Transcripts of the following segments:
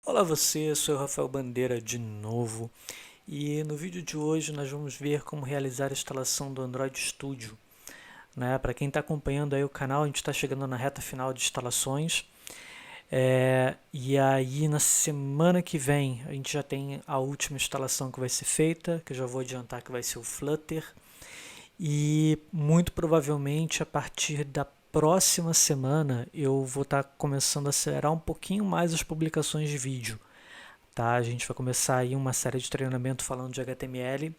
Olá você, sou o Rafael Bandeira de novo e no vídeo de hoje nós vamos ver como realizar a instalação do Android Studio. Para quem está acompanhando aí o canal, a gente está chegando na reta final de instalações e aí na semana que vem a gente já tem a última instalação que vai ser feita, que eu já vou adiantar que vai ser o Flutter, e muito provavelmente a partir da próxima semana eu vou estar começando a acelerar um pouquinho mais as publicações de vídeo. Tá? A gente vai começar aí uma série de treinamento falando de HTML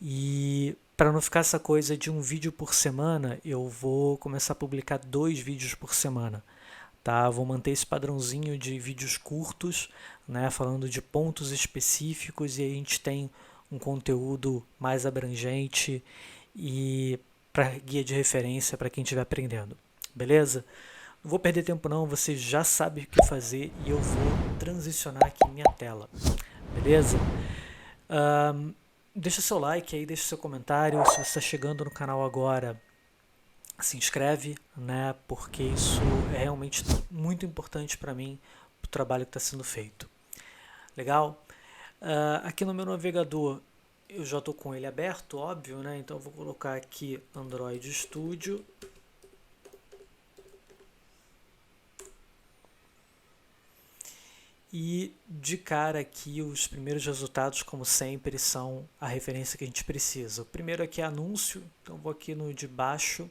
e para não ficar essa coisa de um vídeo por semana, eu vou começar a publicar 2 vídeos por semana. Tá? Vou manter esse padrãozinho de vídeos curtos, né, falando de pontos específicos, e aí a gente tem um conteúdo mais abrangente e para guia de referência para quem estiver aprendendo. Beleza? Não vou perder tempo não, você já sabe o que fazer e eu vou transicionar aqui minha tela. Beleza? Deixa seu like aí, deixa seu comentário. Se você está chegando no canal agora, se inscreve, né? Porque isso é realmente muito importante para mim, para o trabalho que está sendo feito. Legal? Aqui no meu navegador eu já estou com ele aberto, óbvio, né? Então eu vou colocar aqui Android Studio. E de cara aqui os primeiros resultados, como sempre, são a referência que a gente precisa. O primeiro aqui é anúncio, então vou aqui no de baixo,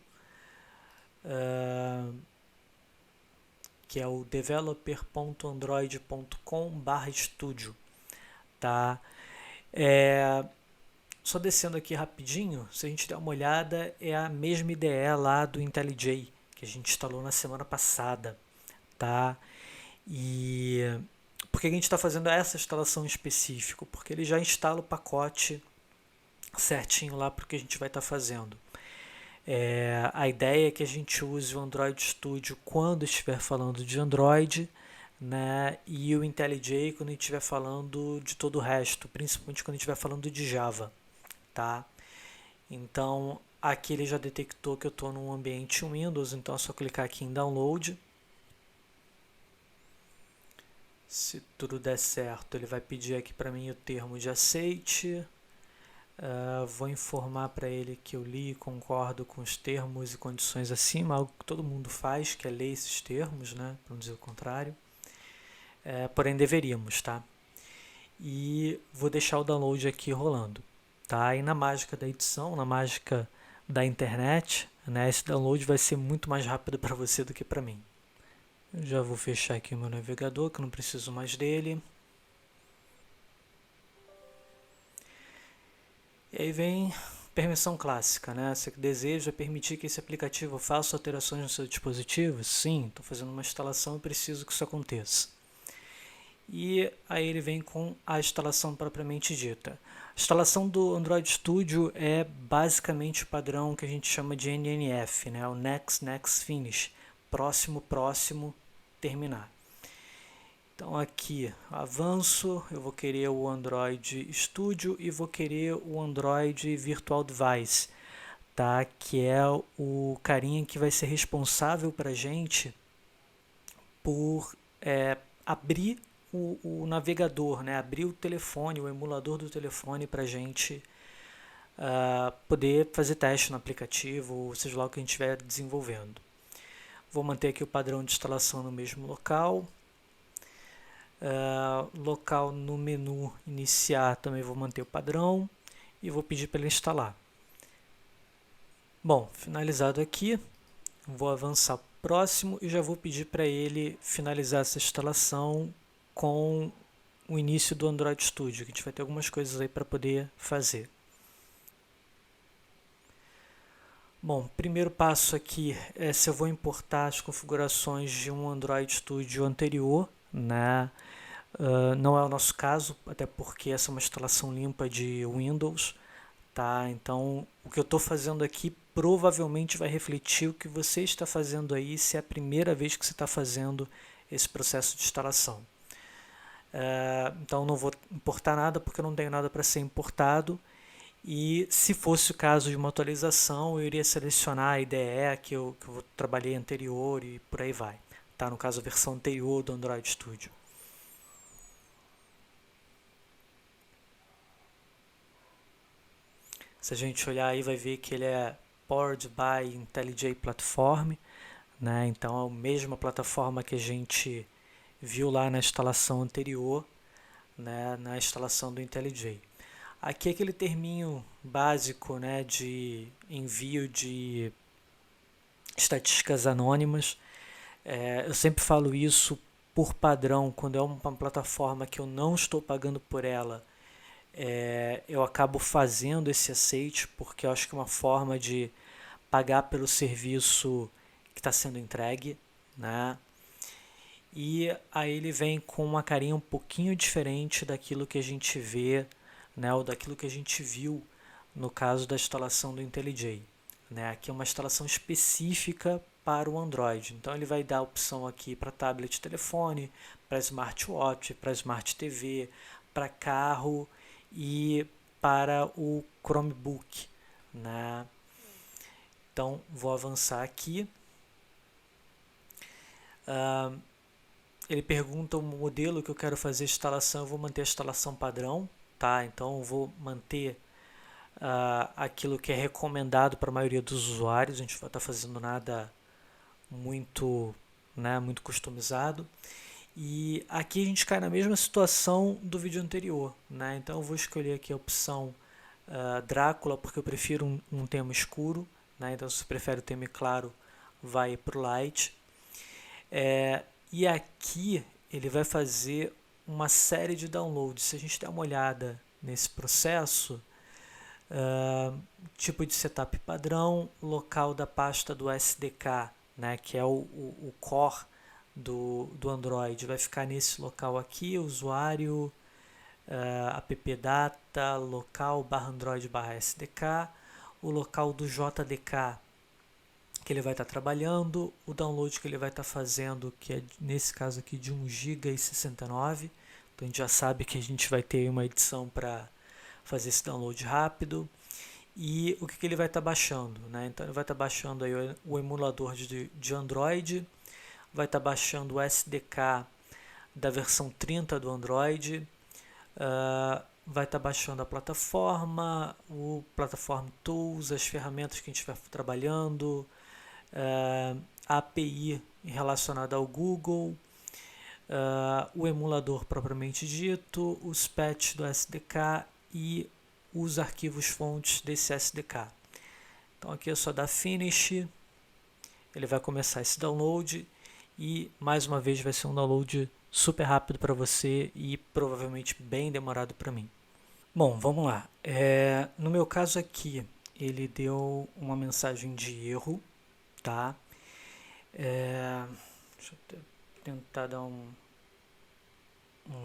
que é o developer.android.com/studio. Tá? Só descendo aqui rapidinho, se a gente der uma olhada, é a mesma IDE lá do IntelliJ, que a gente instalou na semana passada. Tá? E por que a gente está fazendo essa instalação em específico? Porque ele já instala o pacote certinho lá para o que a gente vai estar fazendo. A ideia é que a gente use o Android Studio quando estiver falando de Android, né, e o IntelliJ quando a gente estiver falando de todo o resto, principalmente quando a gente estiver falando de Java. Tá? Então aqui ele já detectou que eu estou num ambiente Windows, então é só clicar aqui em Download. Se tudo der certo, ele vai pedir aqui para mim o termo de aceite. Vou informar para ele que eu li e concordo com os termos e condições acima, algo que todo mundo faz, que é ler esses termos, né, para não dizer o contrário. Porém deveríamos, tá? E vou deixar o download aqui rolando. Tá? E na mágica da edição, na mágica da internet, né, esse download vai ser muito mais rápido para você do que para mim. Eu já vou fechar aqui o meu navegador, que eu não preciso mais dele. E aí vem permissão clássica, né? Você deseja permitir que esse aplicativo faça alterações no seu dispositivo? Sim, estou fazendo uma instalação e preciso que isso aconteça. E aí ele vem com a instalação propriamente dita. A instalação do Android Studio é basicamente o padrão que a gente chama de NNF, né? O Next, Next, Finish. Próximo, próximo, terminar. Então aqui, avanço, eu vou querer o Android Studio e vou querer o Android Virtual Device, tá? Que é o carinha que vai ser responsável para a gente por abrir o navegador, né? Abrir o telefone, o emulador do telefone para a gente poder fazer teste no aplicativo, ou seja lá o que a gente estiver desenvolvendo. Vou manter aqui o padrão de instalação no mesmo local. Local no menu iniciar também vou manter o padrão e vou pedir para ele instalar. Bom, finalizado aqui, vou avançar para o próximo e já vou pedir para ele finalizar essa instalação com o início do Android Studio, que a gente vai ter algumas coisas aí para poder fazer. Bom, primeiro passo aqui é se eu vou importar as configurações de um Android Studio anterior, né? Não é o nosso caso, até porque essa é uma instalação limpa de Windows, tá? Então, o que eu estou fazendo aqui provavelmente vai refletir o que você está fazendo aí, se é a primeira vez que você está fazendo esse processo de instalação. Então, não vou importar nada porque eu não tenho nada para ser importado. E se fosse o caso de uma atualização, eu iria selecionar a IDE que eu trabalhei anterior e por aí vai. Tá? No caso, a versão anterior do Android Studio. Se a gente olhar aí vai ver que ele é Powered by IntelliJ Platform, né? Então é a mesma plataforma que a gente viu lá na instalação anterior, né? Na instalação do IntelliJ. Aqui é aquele terminho básico, né, de envio de estatísticas anônimas. Eu sempre falo isso por padrão, quando é uma plataforma que eu não estou pagando por ela, eu acabo fazendo esse aceite, porque eu acho que é uma forma de pagar pelo serviço que está sendo entregue, né? E aí ele vem com uma carinha um pouquinho diferente daquilo que a gente vê, né, ou daquilo que a gente viu no caso da instalação do IntelliJ. Né? Aqui é uma instalação específica para o Android. Então ele vai dar a opção aqui para tablet e telefone, para smartwatch, para smart TV, para carro e para o Chromebook. Né? Então vou avançar aqui. Ele pergunta o modelo que eu quero fazer a instalação, eu vou manter a instalação padrão, tá? Então eu vou manter aquilo que é recomendado para a maioria dos usuários, a gente não vai estar fazendo nada muito, né, muito customizado. E aqui a gente cai na mesma situação do vídeo anterior, né? Então eu vou escolher aqui a opção Drácula, porque eu prefiro um tema escuro, né? Então se você prefere o tema claro, vai para o Light. E aqui ele vai fazer uma série de downloads. Se a gente der uma olhada nesse processo, tipo de setup padrão, local da pasta do SDK, né, que é o core do Android, vai ficar nesse local aqui, usuário, appdata, local /android /sdk, o local do JDK que ele vai estar trabalhando, o download que ele vai estar fazendo, que é nesse caso aqui de 1 GB e 69, então a gente já sabe que a gente vai ter uma edição para fazer esse download rápido. E o que ele vai estar baixando, né? Então ele vai estar baixando aí o emulador de Android, vai estar baixando o SDK da versão 30 do Android, vai estar baixando a plataforma, o Platform Tools, as ferramentas que a gente vai trabalhando, a API relacionada ao Google, o emulador propriamente dito, os patches do SDK e os arquivos fontes desse SDK. Então aqui é só dar Finish, ele vai começar esse download e mais uma vez vai ser um download super rápido para você e provavelmente bem demorado para mim. Bom, vamos lá. No meu caso aqui, ele deu uma mensagem de erro, tá? Deixa eu tentar dar um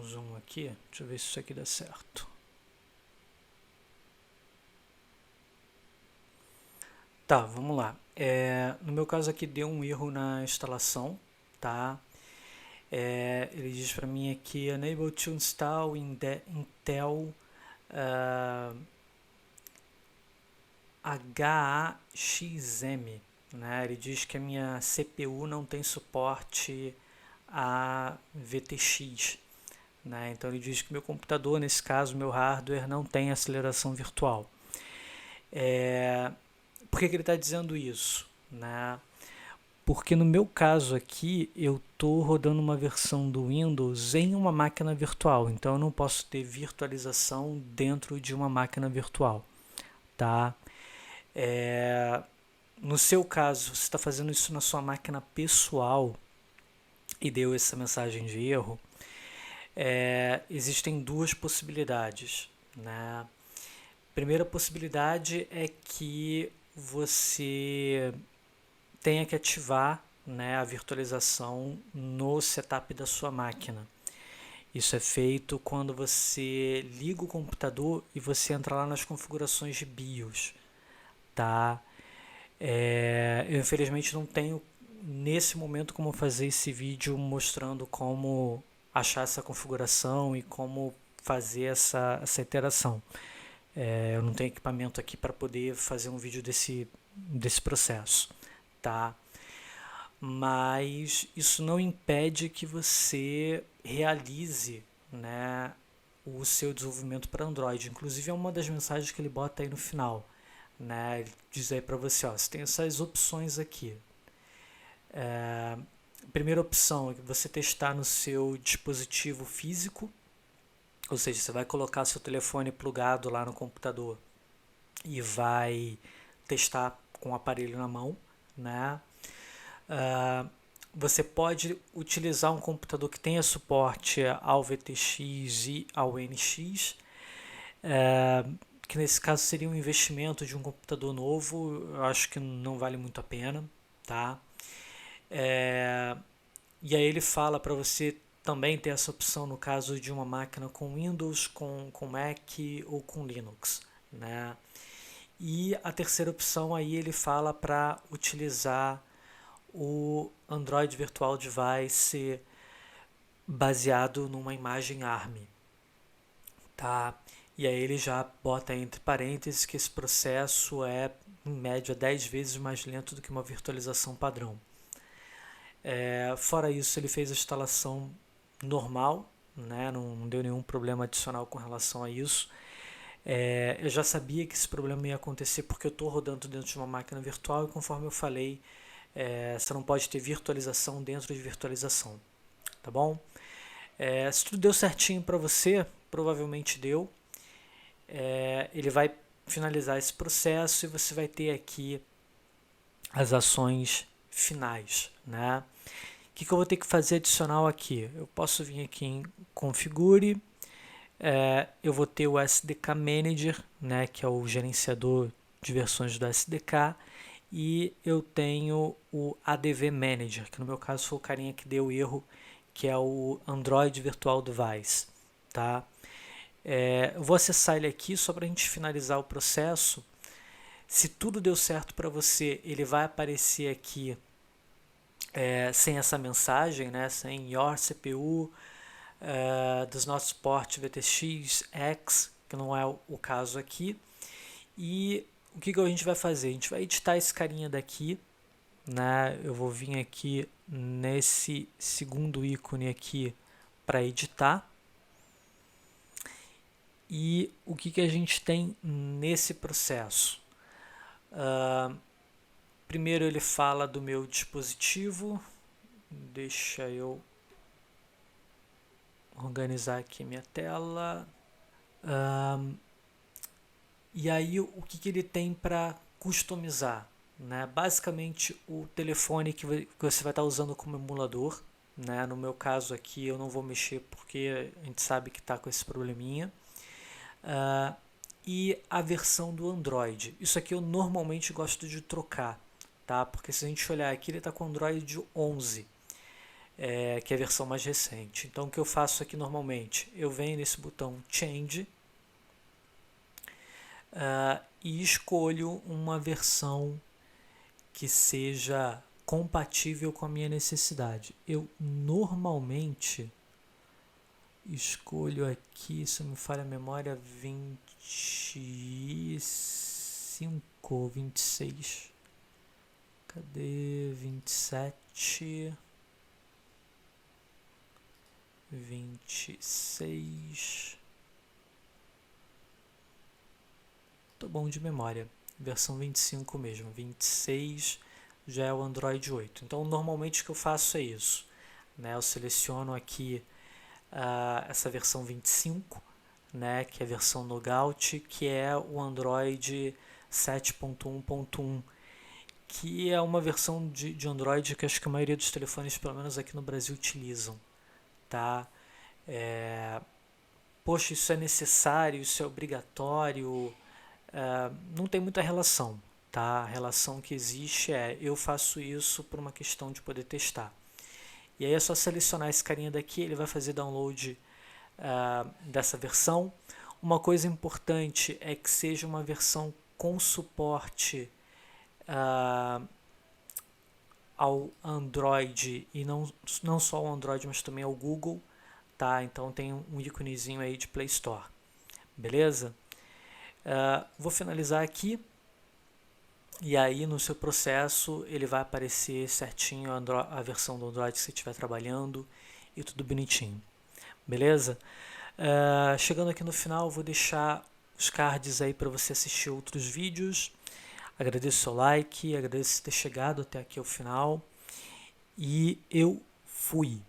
zoom aqui, deixa eu ver se isso aqui dá certo. Tá, vamos lá. No meu caso aqui deu um erro na instalação, tá? Ele diz para mim aqui unable to install Intel HAXM, né? Ele diz que a minha CPU não tem suporte a VTX, né? Então ele diz que meu computador, nesse caso meu hardware, não tem aceleração virtual. Por que ele está dizendo isso? Né? Porque no meu caso aqui, eu estou rodando uma versão do Windows em uma máquina virtual, então eu não posso ter virtualização dentro de uma máquina virtual. Tá? No seu caso, você está fazendo isso na sua máquina pessoal e deu essa mensagem de erro, existem duas possibilidades. Né? Primeira possibilidade é que você tenha que ativar, né, a virtualização no setup da sua máquina. Isso é feito quando você liga o computador e você entra lá nas configurações de BIOS. Tá? Eu infelizmente não tenho nesse momento como fazer esse vídeo mostrando como achar essa configuração e como fazer essa interação. Eu não tenho equipamento aqui para poder fazer um vídeo desse processo, tá? Mas isso não impede que você realize, né, o seu desenvolvimento para Android. Inclusive é uma das mensagens que ele bota aí no final, né? Ele diz aí para você, ó, você tem essas opções aqui. Primeira opção é você testar no seu dispositivo físico, ou seja, você vai colocar seu telefone plugado lá no computador e vai testar com o aparelho na mão, né? Você pode utilizar um computador que tenha suporte ao VTX e ao NX, que nesse caso seria um investimento de um computador novo, eu acho que não vale muito a pena, tá? E aí ele fala para você também ter essa opção no caso de uma máquina com Windows, com Mac ou com Linux, né? E a terceira opção aí ele fala para utilizar o Android Virtual Device baseado numa imagem ARM, tá? E aí ele já bota entre parênteses que esse processo é em média 10 vezes mais lento do que uma virtualização padrão. Fora isso, ele fez a instalação normal, né? Não deu nenhum problema adicional com relação a isso. Eu já sabia que esse problema ia acontecer porque eu estou rodando dentro de uma máquina virtual e conforme eu falei, você não pode ter virtualização dentro de virtualização, tá bom? Se tudo deu certinho para você, provavelmente deu. Ele vai finalizar esse processo e você vai ter aqui as ações finais, né? O que eu vou ter que fazer adicional aqui? Eu posso vir aqui em Configure, eu vou ter o SDK Manager, né, que é o gerenciador de versões do SDK, e eu tenho o ADV Manager, que no meu caso foi o carinha que deu erro, que é o Android Virtual Device, tá? Eu vou acessar ele aqui só para a gente finalizar o processo. Se tudo deu certo para você, ele vai aparecer aqui sem essa mensagem, né? Sem Your CPU does not support VTX X, que não é o caso aqui. E o que a gente vai fazer? A gente vai editar esse carinha daqui, né? Eu vou vir aqui nesse segundo ícone aqui para editar. E o que a gente tem nesse processo? Primeiro ele fala do meu dispositivo, deixa eu organizar aqui minha tela. E aí o que ele tem para customizar? Né? Basicamente o telefone que você vai estar usando como emulador. Né? No meu caso aqui eu não vou mexer porque a gente sabe que está com esse probleminha. E a versão do Android. Isso aqui eu normalmente gosto de trocar, tá? Porque se a gente olhar aqui, ele está com o Android 11, que é a versão mais recente. Então o que eu faço aqui normalmente? Eu venho nesse botão Change e escolho uma versão que seja compatível com a minha necessidade. Eu normalmente escolho aqui, se não me falha a memória, 25, 26. Cadê? 27, 26. Tô bom de memória. Versão 25 mesmo. 26 já é o Android 8. Então, normalmente o que eu faço é isso. Né? Eu seleciono aqui essa versão 25, né, que é a versão Nogout, que é o Android 7.1.1, que é uma versão de Android que acho que a maioria dos telefones, pelo menos aqui no Brasil, utilizam. Tá? Poxa, isso é necessário, isso é obrigatório? Não tem muita relação. Tá? A relação que existe é eu faço isso por uma questão de poder testar. E aí é só selecionar esse carinha daqui, ele vai fazer download dessa versão. Uma coisa importante é que seja uma versão com suporte ao Android e não só ao Android, mas também ao Google, tá? Então tem um íconezinho aí de Play Store, beleza? Vou finalizar aqui. E aí no seu processo ele vai aparecer certinho a versão do Android que você estiver trabalhando e tudo bonitinho. Beleza? Chegando aqui no final, vou deixar os cards aí para você assistir outros vídeos. Agradeço o seu like, agradeço ter chegado até aqui ao final. E eu fui!